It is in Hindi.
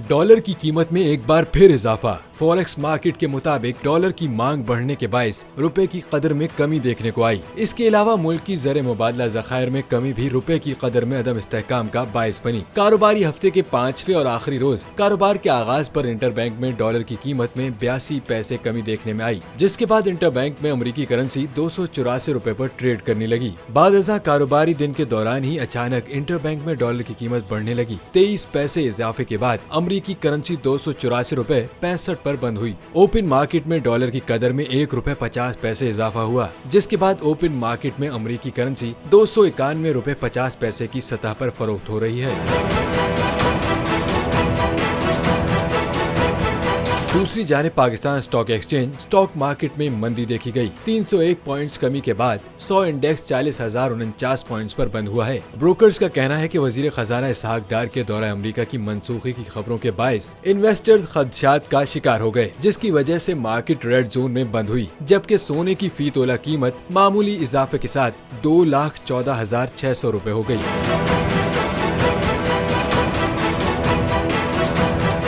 डॉलर की कीमत में एक बार फिर इजाफा। फॉरेक्स मार्केट के मुताबिक डॉलर की मांग बढ़ने के बायस रुपए की कदर में कमी देखने को आई। इसके अलावा मुल्क की ज़र मुबादला ज़खायर में कमी भी रुपए की कदर में अदम इस्तेहकाम का बायस बनी। कारोबारी हफ्ते के 5वें और आखिरी रोज कारोबार के आगाज पर इंटरबैंक में डॉलर की कीमत में 82 पैसे कमी देखने में आई, जिसके बाद इंटरबैंक में अमरीकी करेंसी 284 रुपए पर ट्रेड करने लगी। बादशाह कारोबारी दिन के दौरान ही अचानक इंटरबैंक में डॉलर की कीमत बढ़ने लगी। 23 पैसे इजाफे के बाद अमरीकी करेंसी 284 रुपए 65 पर बंद हुई। ओपन मार्केट में डॉलर की कदर में 1 रुपए 50 पैसे इजाफा हुआ, जिसके बाद ओपन मार्केट में अमरीकी करेंसी 291 रुपए 50 पैसे की सतह पर फरोख्त हो रही है। दूसरी जानिब Pakistan stock exchange stock market में मंदी देखी गई। 301 पॉइंट्स कमी के बाद 100 इंडेक्स 40,049 पॉइंट्स पर बंद हुआ है। ब्रोकर्स का कहना है कि वजीर खजाना इसहाक डार के दौरे अमेरिका की मनसूखी की खबरों के बायस इन्वेस्टर्स खदशात का शिकार हो गए, जिसकी वजह से मार्केट रेड जोन में बंद हुई, जबकि सोने की फी तोला कीमत मामूली इजाफे के साथ 2,14,600 रुपए हो गई।